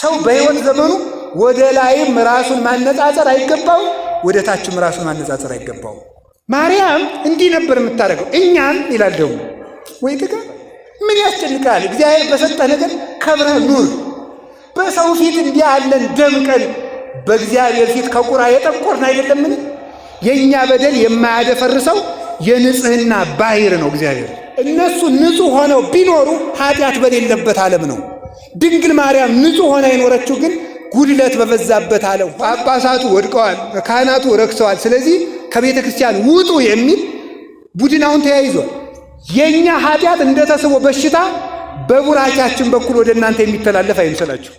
ሰው በሕይወት ዘመኑ ወደ ላይም ራሱን ማነጻጸር አይገባው፣ ወደ ታችም ራሱን ማነጻጸር አይገባው። ማርያም እንዲህ ነበር የምታደርገው። እኛም ይላል ደግሞ ወይ ጥጋ ምን ያስጨንቃል? እግዚአብሔር በሰጠህ ነገር ከብረህ ኑር። በሰው ፊት እንዲህ ያለን ደምቀን በእግዚአብሔር ፊት ከቁራ የጠቆርን አይደለምን? የእኛ በደል የማያደፈርሰው የንጽህና ባሕር ነው እግዚአብሔር። እነሱ ንጹሕ ሆነው ቢኖሩ ኃጢአት በሌለበት ዓለም ነው። ድንግል ማርያም ንጹሕ ሆና የኖረችው ግን ጉድለት በበዛበት ዓለም። ጳጳሳቱ ወድቀዋል፣ ካህናቱ ረክሰዋል። ስለዚህ ከቤተ ክርስቲያን ውጡ የሚል ቡድን አሁን ተያይዟል። የእኛ ኃጢአት እንደተስቦ በሽታ በቡራቻችን በኩል ወደ እናንተ የሚተላለፍ አይምሰላችሁ።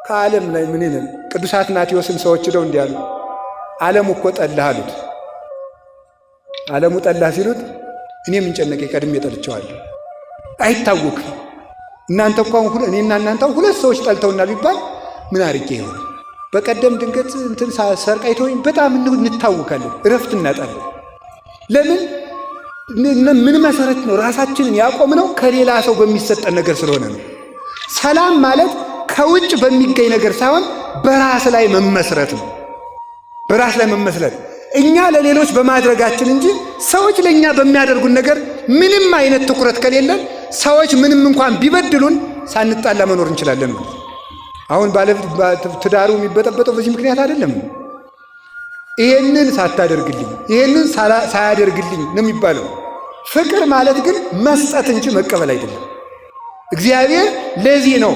ከዓለም ላይ ምን ይላል? ቅዱስ አትናቴዎስን ሰዎች ሄደው እንዲህ አሉ፣ ዓለሙ እኮ ጠላህ አሉት። ዓለሙ ጠላህ ሲሉት እኔ ምን ጨነቀኝ፣ ቀድሜ ጠልቼዋለሁ። አይታወክም። እናንተ እንኳን እኔና እናንተ ሁለት ሰዎች ጠልተውና ቢባል ምን አርቄ ይሆን? በቀደም ድንገት እንትን ሰርቃይቶኝ በጣም እንታወካለን፣ እረፍት እናጣለን። ለምን? ምን መሰረት ነው ራሳችንን ያቆምነው? ከሌላ ሰው በሚሰጠን ነገር ስለሆነ ነው። ሰላም ማለት ከውጭ በሚገኝ ነገር ሳይሆን በራስ ላይ መመስረት ነው። በራስ ላይ መመስረት እኛ ለሌሎች በማድረጋችን እንጂ ሰዎች ለእኛ በሚያደርጉን ነገር ምንም አይነት ትኩረት ከሌለን ሰዎች ምንም እንኳን ቢበድሉን ሳንጣላ መኖር እንችላለን። አሁን ትዳሩ የሚበጠበጠው በዚህ ምክንያት አይደለም። ይሄንን ሳታደርግልኝ፣ ይሄንን ሳያደርግልኝ ነው የሚባለው። ፍቅር ማለት ግን መስጠት እንጂ መቀበል አይደለም። እግዚአብሔር ለዚህ ነው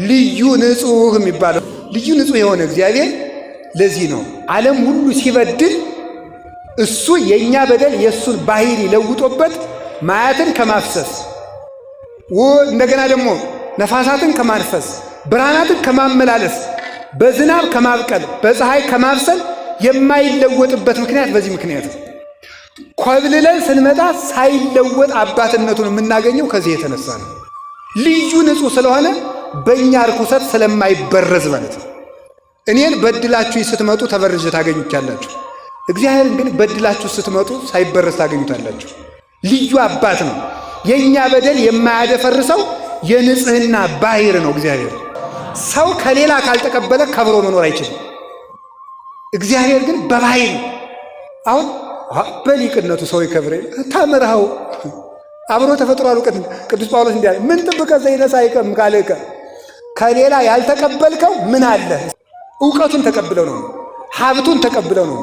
ልዩ ንጹሕ የሚባለው። ልዩ ንጹሕ የሆነ እግዚአብሔር ለዚህ ነው ዓለም ሁሉ ሲበድል እሱ የእኛ በደል የእሱን ባሕርይ ለውጦበት ማያትን ከማፍሰስ እንደገና ደግሞ ነፋሳትን ከማንፈስ ብርሃናትን ከማመላለስ በዝናብ ከማብቀል በፀሐይ ከማብሰል የማይለወጥበት ምክንያት በዚህ ምክንያት ነው። ኮብልለን ስንመጣ ሳይለወጥ አባትነቱን የምናገኘው ከዚህ የተነሳ ነው። ልዩ ንጹሕ ስለሆነ በእኛ ርኩሰት ስለማይበረዝ ማለት ነው። እኔን በድላችሁ ስትመጡ ተበርዤ ታገኙቻላችሁ። እግዚአብሔርን ግን በድላችሁ ስትመጡ ሳይበረዝ ታገኙታላችሁ። ልዩ አባት ነው። የእኛ በደል የማያደፈርሰው የንጽህና ባሕር ነው እግዚአብሔር። ሰው ከሌላ ካልተቀበለ ከብሮ መኖር አይችልም። እግዚአብሔር ግን በባሕርይ አሁን በሊቅነቱ ሰው ይከብረ ታምርሃው አብሮ ተፈጥሯል። እውቀት ቅዱስ ጳውሎስ እንዲህ አለ፣ ምን ጥብቀ ዘይነሳይከም ካልከ ከሌላ ያልተቀበልከው ምን አለ? እውቀቱን ተቀብለው ነው፣ ሀብቱን ተቀብለው ነው፣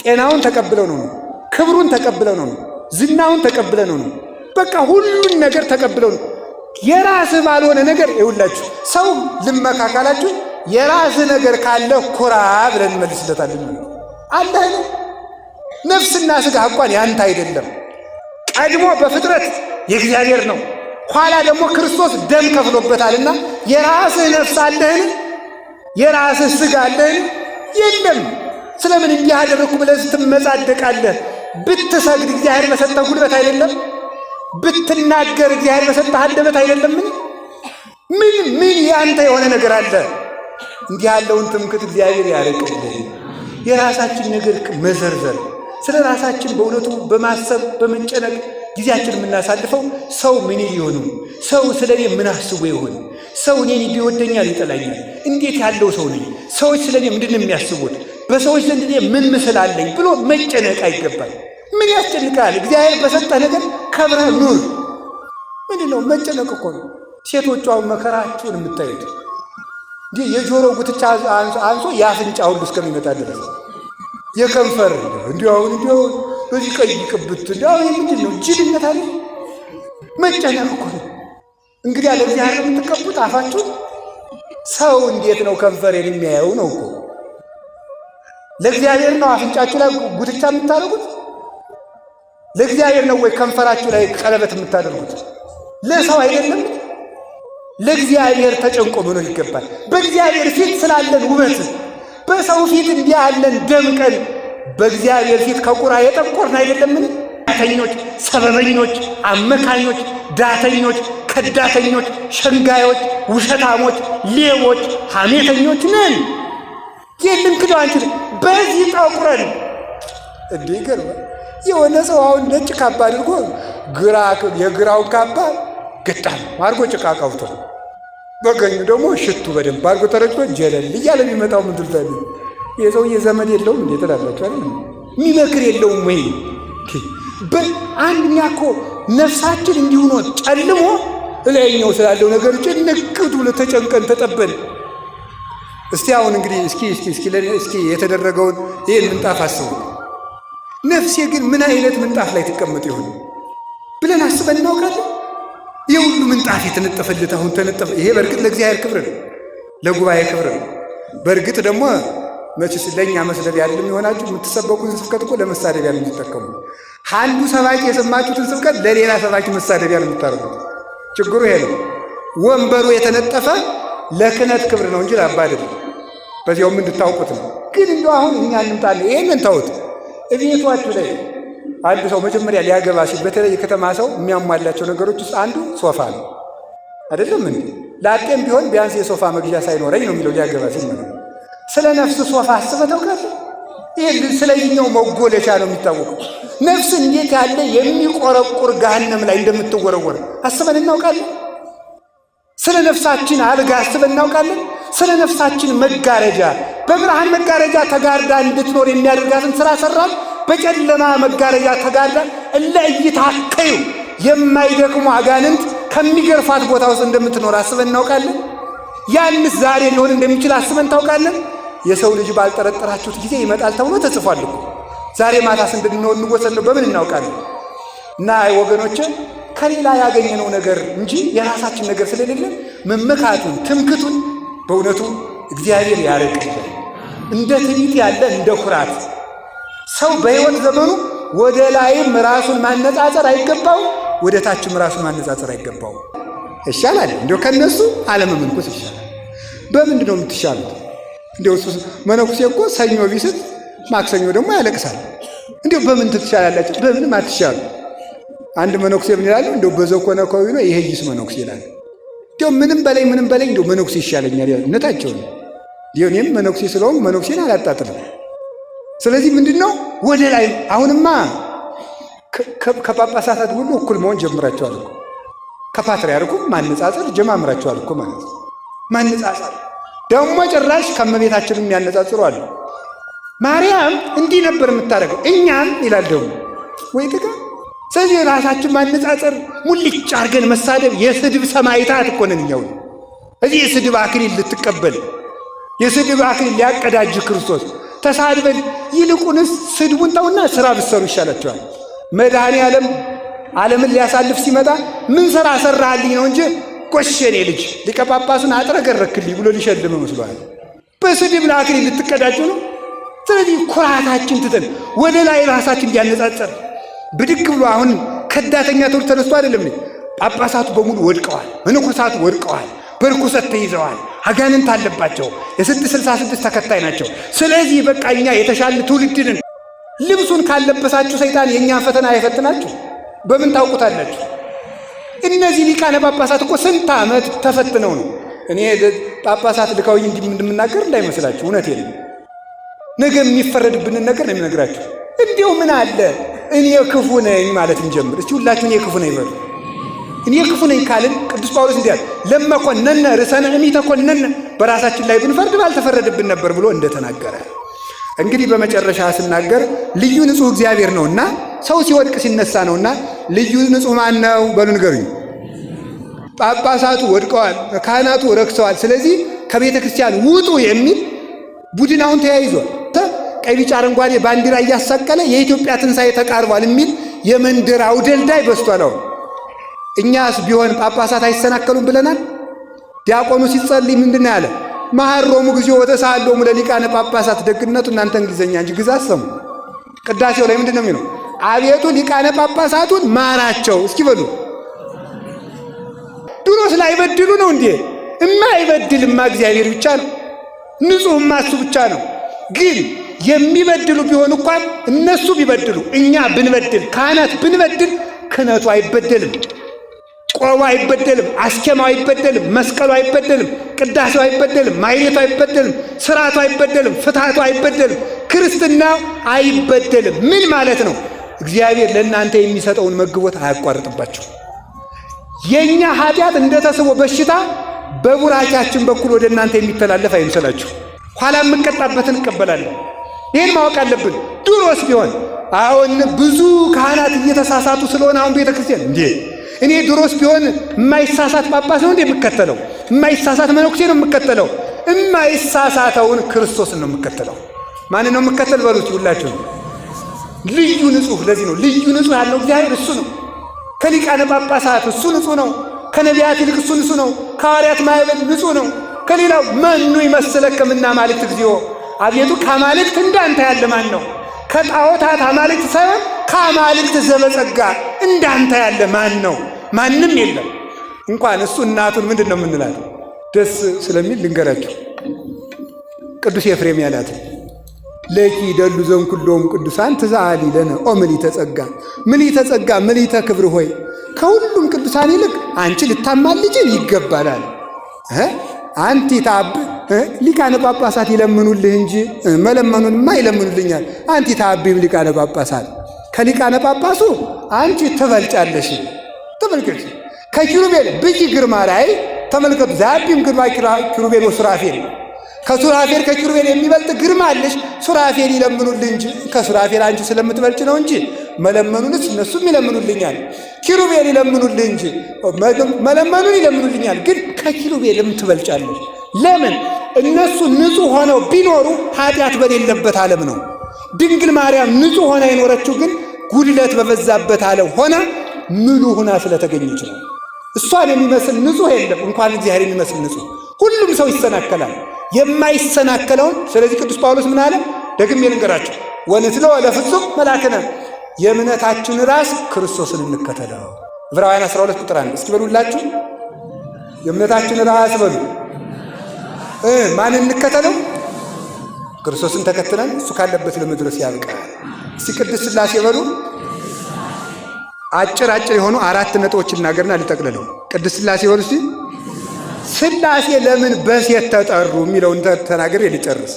ጤናውን ተቀብለው ነው፣ ክብሩን ተቀብለው ነው፣ ዝናውን ተቀብለው ነው። በቃ ሁሉን ነገር ተቀብለው ነው። የራስህ ባልሆነ ነገር ይውላችሁ ሰው ልመካ ካላችሁ የራስህ ነገር ካለ ኩራ ብለን እንመልስለታለን። አለህ ነው። ነፍስና ሥጋ እንኳን ያንተ አይደለም። ቀድሞ በፍጥረት የእግዚአብሔር ነው። ኋላ ደግሞ ክርስቶስ ደም ከፍሎበታልና የራስህ ነፍስ አለህን? የራስህ ሥጋ አለህን? የለም። ስለምን እንዲህ አደረግኩ ብለህ ስትመጻደቃለህ? ብትሰግድ እግዚአብሔር በሰጠህ ጉልበት አይደለም? ብትናገር እግዚአብሔር በሰጠህ አንደበት አይደለምን? ምን ያንተ የሆነ ነገር አለ? እንዲህ ያለውን ትምክህት እግዚአብሔር ያርቅልን። የራሳችን ነገር መዘርዘር፣ ስለ ራሳችን በእውነቱ በማሰብ በመጨነቅ ጊዜያችን የምናሳልፈው ሰው ምን ሊሆኑ፣ ሰው ስለ እኔ ምን አስቦ ይሆን፣ ሰው እኔን ሊወደኛል ይጠላኛል፣ እንዴት ያለው ሰው ነኝ፣ ሰዎች ስለ እኔ ምንድን ነው የሚያስቡት፣ በሰዎች ዘንድ እኔ ምን ምስል አለኝ ብሎ መጨነቅ አይገባል። ምን ያስጨንቃል? እግዚአብሔር በሰጠህ ነገር ከብረህ ኑር። ምንድን ነው መጨነቅ? እኮ ነው። ሴቶቹ አሁን መከራችሁን የምታዩት እንዲህ የጆሮ ጉትቻ አንሶ የአፍንጫ ሁሉ እስከሚመጣ ድረስ የከንፈር እንዲያው በዚህ ቀይ ቅብት እንዲያው ምንድን ነው? ጅልነት አለ። መጨነቅ እኮ ነው። እንግዲህ ያለ እግዚአብሔር የምትቀቡት አፋችሁን። ሰው እንዴት ነው ከንፈሬን የሚያየው ነው እኮ። ለእግዚአብሔር ነው አፍንጫችሁ ላይ ጉትቻ የምታደርጉት? ለእግዚአብሔር ነው ወይ ከንፈራችሁ ላይ ቀለበት የምታደርጉት? ለሰው አይደለም። ለእግዚአብሔር ተጨንቆ መኖር ይገባል። በእግዚአብሔር ፊት ስላለን ውበት በሰው ፊት እንዲህ ያለን ደምቀን በእግዚአብሔር ፊት ከቁራ የጠቆርን አይደለምን? ዳተኞች፣ ሰበበኞች፣ አመካኞች፣ ዳተኞች፣ ከዳተኞች፣ ሸንጋዮች፣ ውሸታሞች፣ ሌቦች፣ ሐሜተኞች ነን። ይህንን ክደው አንችልም። በዚህ ጠቁረን እንዲህ ይገርማል። የሆነ ሰው አሁን ነጭ ካባ አድርጎ የግራውን ካባ ግጣም አድርጎ ጭቃ ቀብቶ በቀኙ ደግሞ ሽቱ በደንብ አድርጎ ተረጭቶ ጀለል እያለ የሚመጣው ምድር ታዲያ የሰውዬ ዘመድ የለውም እንዴ ትላላችሁ አይደል? የሚመክር የለውም ወይ? አንድኛ እኮ ነፍሳችን እንዲሁ ነው ጨልሞ እላይኛው ስላለው ነገር ጭንቅቱ ለተጨንቀን ተጠበን። እስቲ አሁን እንግዲህ እስኪ የተደረገውን ይህን ምንጣፍ አስቡ። ነፍሴ ግን ምን አይነት ምንጣፍ ላይ ትቀመጥ ይሆን ብለን አስበን እናውቃለን? የሁሉ ምንጣፍ የተነጠፈለት አሁን ተነጠፈ። ይሄ በእርግጥ ለእግዚአብሔር ክብር ነው፣ ለጉባኤ ክብር ነው። በእርግጥ ደግሞ መቼስ ለእኛ መስደቢያ አይደለም የሆናችሁ። የምትሰበኩትን ስብከት እኮ ለመሳደቢያ ነው የምትጠቀሙ። አንዱ ሰባኪ የሰማችሁትን ስብከት ለሌላ ሰባኪ መሳደቢያ ነው የምታደርጉት። ችግሩ ይሄ ነው። ወንበሩ የተነጠፈ ለክህነት ክብር ነው እንጂ ለአባ አይደለም። በዚያውም እንድታውቁት ነው። ግን እንደው አሁን እኛ እንምጣለን። ይሄንን ተውት። እቤቷችሁ ላይ አንድ ሰው መጀመሪያ ሊያገባ ሲል በተለይ የከተማ ሰው የሚያሟላቸው ነገሮች ውስጥ አንዱ ሶፋ ነው። አይደለም እንዴ? ላጤም ቢሆን ቢያንስ የሶፋ መግዣ ሳይኖረኝ ነው የሚለው ሊያገባ ሲል ማለት ነው። ስለ ነፍስ ሶፋ አስበህ ታውቃለህ? ይሄ ስለኛው መጎለሻ ነው የሚታወቀው። ነፍስ እንዴት ያለ የሚቆረቁር ገሃነም ላይ እንደምትወረወር አስበን እናውቃለን? ስለ ነፍሳችን አልጋ አስበን እናውቃለን? ስለ ነፍሳችን መጋረጃ በብርሃን መጋረጃ ተጋርዳ እንድትኖር የሚያደርጋትን ስራ ሰራን። በጨለማ መጋረጃ ተጋርዳ እለይታከዩ የማይደክሙ አጋንንት ከሚገርፋት ቦታ ውስጥ እንደምትኖር አስበን እናውቃለን? ያንስ ዛሬ ሊሆን እንደሚችል አስበን ታውቃለን? የሰው ልጅ ባልጠረጠራችሁት ጊዜ ይመጣል ተብሎ ተጽፏል እኮ። ዛሬ ማታስ እንድንወሰን ነው በምን እናውቃለን? እና ወገኖቼ ከሌላ ያገኘነው ነገር እንጂ የራሳችን ነገር ስለሌለ መመካቱን ትምክቱን በእውነቱ እግዚአብሔር ያርቅልን። እንደ ትዕቢት ያለ እንደ ኩራት ሰው በሕይወት ዘመኑ ወደ ላይም ራሱን ማነጻጸር አይገባው፣ ወደ ታችም ራሱን ማነጻጸር አይገባው። ይሻላል እንዲያው ከነሱ አለመመንኮስ ይሻላል። በምንድን ነው የምትሻሉት? እንዲያው መነኩሴ እኮ ሰኞ ቢስት ማክሰኞ ደግሞ ያለቅሳል። እንዲያው በምን ትሻላላችሁ? በምንም አትሻሉ። አንድ መነኩሴ ምን ይላል? እንዲያው በዘኮነኮዊ ነው ይሄ ይስ መነኩሴ ይላል። እንዲያው ምንም በላይ እንዲያው መነኩሴ ይሻለኛል እውነታቸው ነው። እንዲያው እኔም መነኩሴ ስለሆንኩ መነኩሴን አላጣጥልም። ስለዚህ ምንድን ነው ወደ ላይ አሁንማ ከጳጳሳት ሁሉ እኩል መሆን ጀምራቸዋል እኮ። ከፓትርያርኩም ማነጻጸር ጀማምራቸዋል እኮ ማለት ነው። ማነጻጸር ደግሞ ጭራሽ ከእመቤታችንም ያነጻጽሩ አሉ። ማርያም እንዲህ ነበር የምታደርገው እኛም ይላል ደግሞ ወይ ጥጋ። ስለዚህ ራሳችን ማነጻጸር ሙልጭ አድርገን መሳደብ የስድብ ሰማዕታት እኮ ነን እኛው። እዚህ የስድብ አክሊል ልትቀበል የስድብ አክሊል ሊያቀዳጅ ክርስቶስ ተሳድበን ይልቁንስ ስድቡን ተውና ስራ ብትሰሩ ይሻላቸዋል። መድኃኔ ዓለምን ሊያሳልፍ ሲመጣ ምን ሥራ ሰራህልኝ ነው እንጂ ጎሸኔ ልጅ ሊቀ ጳጳሱን አጥረገረክልኝ ብሎ ሊሸልም መስሏል። በስድብ አክሊል ልትቀዳጁ ነው። ስለዚህ ኩራታችን ትተን ወደ ላይ ራሳችን እንዲያነጻጸር ብድግ ብሎ አሁን ከዳተኛ ትውልድ ተነስቶ አይደለም። ጳጳሳቱ በሙሉ ወድቀዋል፣ መነኮሳቱ ወድቀዋል፣ በርኩሰት ተይዘዋል፣ አጋንንት አለባቸው፣ የ666 ተከታይ ናቸው። ስለዚህ በቃ እኛ የተሻለ ትውልድንን ልብሱን ካለበሳችሁ ሰይጣን የእኛን ፈተና አይፈትናችሁ። በምን ታውቁታላችሁ? እነዚህ ሊቃነ ጳጳሳት እኮ ስንት ዓመት ተፈትነው ነው። እኔ ጳጳሳት ልካውኝ እንደምናገር እንዳይመስላችሁ፣ እውነቴን ነው። ነገ የሚፈረድብንን ነገር ነው የሚነግራችሁ። እንዲሁ ምን አለ እኔ ክፉ ነኝ ማለት እንጀምር እስቲ። ሁላችሁ እኔ ክፉ ነኝ በሉ። እኔ ክፉ ነኝ ካልን ቅዱስ ጳውሎስ እንዲህ አለ፣ ለመኮነነ ርዕሰነ እሚተኮነነ፣ በራሳችን ላይ ብንፈርድ ባልተፈረድብን ነበር ብሎ እንደተናገረ። እንግዲህ በመጨረሻ ስናገር ልዩ ንጹሕ እግዚአብሔር ነውና ሰው ሲወድቅ ሲነሳ ነውና ልዩ ንጹሕ ማን ነው በሉ ንገሩኝ። ጳጳሳቱ ወድቀዋል፣ ካህናቱ ረክሰዋል። ስለዚህ ከቤተ ክርስቲያን ውጡ የሚል ቡድን አሁን ተያይዟል። ቀይ ቢጫ አረንጓዴ ባንዲራ እያሳቀለ የኢትዮጵያ ትንሣኤ ተቃርቧል የሚል የመንደር አውደልዳይ በስቷል። አሁን እኛስ ቢሆን ጳጳሳት አይሰናከሉም ብለናል። ዲያቆኑ ሲጸልይ ምንድን ያለ? መሐሮሙ ጊዜው ወተሳሃሎሙ ለሊቃነ ጳጳሳት። ደግነቱ እናንተ እንግሊዘኛ እንጂ ግዛ አሰሙ። ቅዳሴው ላይ ምንድን ነው የሚለው? አቤቱ ሊቃነ ጳጳሳቱን ማራቸው። እስኪ በሉ። ድሮስ ላይበድሉ ነው እንዴ? እማይበድልማ እግዚአብሔር ብቻ ነው። ንጹሕማ እሱ ብቻ ነው። ግን የሚበድሉ ቢሆን እንኳን እነሱ ቢበድሉ እኛ ብንበድል ካህናት ብንበድል ክህነቱ አይበደልም፣ ቆቡ አይበደልም፣ አስኬማው አይበደልም፣ መስቀሉ አይበደልም፣ ቅዳሴው አይበደልም፣ ማኅሌቱ አይበደልም፣ ስርዓቱ አይበደልም፣ ፍትሐቱ አይበደልም፣ ክርስትናው አይበደልም። ምን ማለት ነው? እግዚአብሔር ለእናንተ የሚሰጠውን መግቦት አያቋርጥባቸው። የእኛ ኃጢአት እንደተስቦ በሽታ በቡራቻችን በኩል ወደ እናንተ የሚተላለፍ አይምሰላችሁ። ኋላ የምንቀጣበትን እንቀበላለን። ይህን ማወቅ አለብን። ድሮስ ቢሆን አሁን ብዙ ካህናት እየተሳሳቱ ስለሆነ አሁን ቤተ ክርስቲያን እንዴ እኔ ድሮስ ቢሆን የማይሳሳት ጳጳስ ነው እንዴ የምከተለው? የማይሳሳት መነኩሴ ነው የምከተለው? የማይሳሳተውን ክርስቶስን ነው የምከተለው። ማንን ነው የምከተል በሉት ሁላችሁ? ልዩ ንጹሕ። ለዚህ ነው ልዩ ንጹሕ ያለው እግዚአብሔር እሱ ነው። ከሊቃነ ጳጳሳት እሱ ንጹሕ ነው። ከነቢያት ይልቅ እሱ ንጹሕ ነው። ከሐዋርያት ማኅበር ንጹሕ ነው። ከሌላው መኑ ይመስለከ እምነ አማልክት እግዚኦ፣ አቤቱ ከአማልክት እንዳንተ ያለ ማን ነው? ከጣዖታት አማልክት ሳይሆን ከአማልክት ዘበጸጋ እንዳንተ ያለ ማን ነው? ማንም የለም። እንኳን እሱ እናቱን ምንድን ነው የምንላት? ደስ ስለሚል ልንገራቸው። ቅዱስ ኤፍሬም ያላት ለኪ ደሉ ዘእምኩሎሙ ቅዱሳን ትዛሊ ለነ ኦ ምልዕተ ጸጋ፣ ምልዕተ ጸጋ ምልዕተ ክብር ሆይ ከሁሉም ቅዱሳን ይልቅ አንቺ ልታማልጅን ይገባላል። አንቲ ታብ ሊቃነ ጳጳሳት ይለምኑልህ እንጂ መለመኑንማ ይለምኑልኛል። አንቲ ታቢም ሊቃነ ጳጳሳት፣ ከሊቃነ ጳጳሱ አንቺ ትበልጫለሽ። ተመልከቱ፣ ከኪሩቤል ብጂ ግርማ ላይ ተመልከቱ። ዛቢም ግርማ ኪሩቤል ወሱራፌል፣ ከሱራፌል ከኪሩቤል የሚበልጥ ግርማ አለሽ። ሱራፌል ይለምኑልህ እንጂ ከሱራፌል አንቺ ስለምትበልጭ ነው እንጂ መለመኑንስ እነሱም ይለምኑልኛል። ኪሩቤል ይለምኑልህ እንጂ መለመኑን ይለምኑልኛል። ግን ከኪሩቤልም ትበልጫለሽ። ለምን? እነሱ ንጹሕ ሆነው ቢኖሩ ኃጢአት በሌለበት ዓለም ነው። ድንግል ማርያም ንጹሕ ሆና የኖረችው ግን ጉድለት በበዛበት ዓለም ሆና ምሉ ሆና ስለተገኘች ነው። እሷን የሚመስል ንጹሕ የለም፣ እንኳን እግዚአብሔር የሚመስል ንጹሕ። ሁሉም ሰው ይሰናከላል፣ የማይሰናከለውን። ስለዚህ ቅዱስ ጳውሎስ ምን አለ? ደግሜ ልንገራቸው። ወንትለ ለፍጹም መልአክነ፣ የእምነታችን ራስ ክርስቶስን እንከተለው። ዕብራውያን 12 ቁጥር 1 እስኪ በሉላችሁ። የእምነታችን ራስ በሉ። ማን እንከተለው? ክርስቶስን ተከትለን እሱ ካለበት ለመድረስ ያብቃል። እስቲ ቅድስት ሥላሴ በሉ። አጭር የሆኑ 4 ነጥቦች ልናገርና ልጠቅልለው። ቅድስት ሥላሴ በሉ እስቲ። ሥላሴ ለምን በሴት ተጠሩ የሚለውን ተናግሬ ልጨርስ።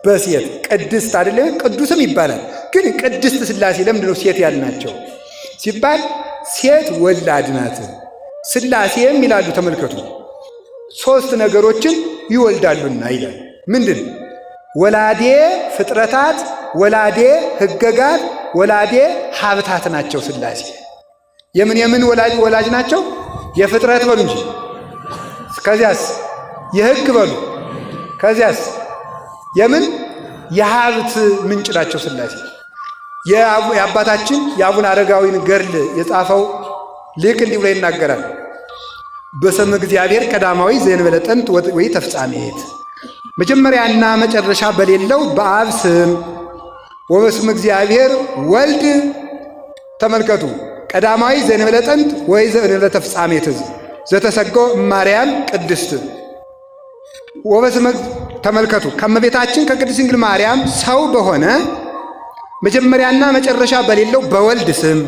በሴት ቅድስት አይደለም ቅዱስም ይባላል። ግን ቅድስት ሥላሴ ለምንድን ነው ሴት ያልናቸው ሲባል ሴት ወላድ ናት። ሥላሴም ይላሉ ተመልከቱ 3 ነገሮችን ይወልዳሉና ይላል። ምንድን? ወላዴ ፍጥረታት፣ ወላዴ ሕገጋት፣ ወላዴ ሀብታት ናቸው ሥላሴ። የምን ወላጅ ናቸው? የፍጥረት በሉ እንጂ። ከዚያስ የሕግ በሉ። ከዚያስ የሀብት ምንጭ ናቸው ሥላሴ። የአባታችን የአቡነ አረጋዊን ገድል የጻፈው ሊቅ እንዲህ ብሎ ይናገራል። በስመ እግዚአብሔር ቀዳማዊ ዘእንበለ ጥንት ወይ ተፍጻሜት፣ መጀመሪያና መጨረሻ በሌለው በአብ ስም ወበስመ እግዚአብሔር ወልድ። ተመልከቱ፣ ቀዳማዊ ዘእንበለ ጥንት ወይ ዘእንበለ ተፍጻሜት ዘተሰገው ማርያም ቅድስት ወበስመ። ተመልከቱ፣ ከእመቤታችን ከቅድስት ድንግል ማርያም ሰው በሆነ መጀመሪያና መጨረሻ በሌለው በወልድ ስም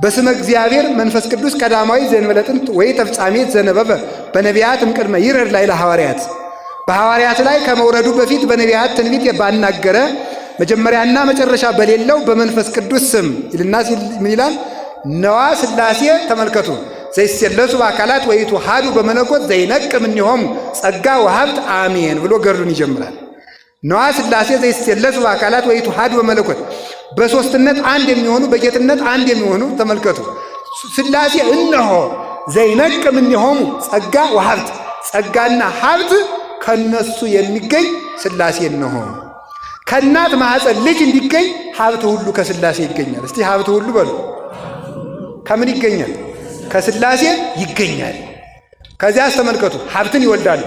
በስመ እግዚአብሔር መንፈስ ቅዱስ ቀዳማዊ ዘእንበለ ጥንት ወይ ተፍጻሜት ዘነበበ በነቢያት እምቅድመ ይረድ ላይ ለሐዋርያት፣ በሐዋርያት ላይ ከመውረዱ በፊት በነቢያት ትንቢት ባናገረ መጀመሪያና መጨረሻ በሌለው በመንፈስ ቅዱስ ስም ይልና ምን ይላል? ነዋ ሥላሴ። ተመልከቱ፣ ዘይሴለሱ በአካላት ወይትወሃዱ በመለኮት ዘይነቅም እምኔሆሙ ጸጋ ወሀብት አሜን ብሎ ገድሉን ይጀምራል። ነዋ ሥላሴ ዘይሴለሱ በአካላት ወይትወሃዱ በመለኮት፣ በሦስትነት አንድ የሚሆኑ በጌትነት አንድ የሚሆኑ። ተመልከቱ፣ ሥላሴ እነሆ ዘይነቅም እምኔሆሙ ጸጋ ወሀብት፣ ጸጋና ሀብት ከነሱ የሚገኝ ሥላሴ እነሆ። ከእናት ማኅፀን ልጅ እንዲገኝ ሀብት ሁሉ ከሥላሴ ይገኛል። እስቲ ሀብት ሁሉ በሉ። ከምን ይገኛል? ከሥላሴ ይገኛል። ከዚያስ ተመልከቱ፣ ሀብትን ይወልዳሉ።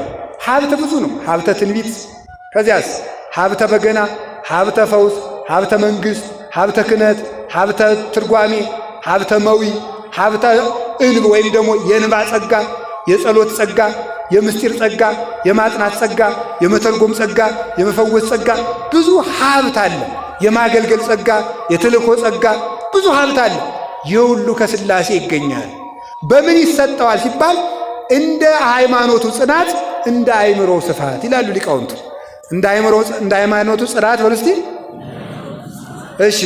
ሀብት ብዙ ነው። ሀብተ ትንቢት፣ ከዚያስ ሀብተ በገና፣ ሀብተ ፈውስ፣ ሀብተ መንግሥት፣ ሀብተ ክህነት፣ ሀብተ ትርጓሜ፣ ሀብተ መዊ፣ ሀብተ እንብ ወይም ደግሞ የእንባ ጸጋ፣ የጸሎት ጸጋ፣ የምስጢር ጸጋ፣ የማጥናት ጸጋ፣ የመተርጎም ጸጋ፣ የመፈወስ ጸጋ፣ ብዙ ሀብት አለ። የማገልገል ጸጋ፣ የተልእኮ ጸጋ፣ ብዙ ሀብት አለ። ይህ ሁሉ ከሥላሴ ይገኛል። በምን ይሰጠዋል ሲባል እንደ ሃይማኖቱ ጽናት፣ እንደ አእምሮው ስፋት ይላሉ ሊቃውንቱ። እንደ ሃይማኖቱ ጽናት በሉ እስቲ። እሺ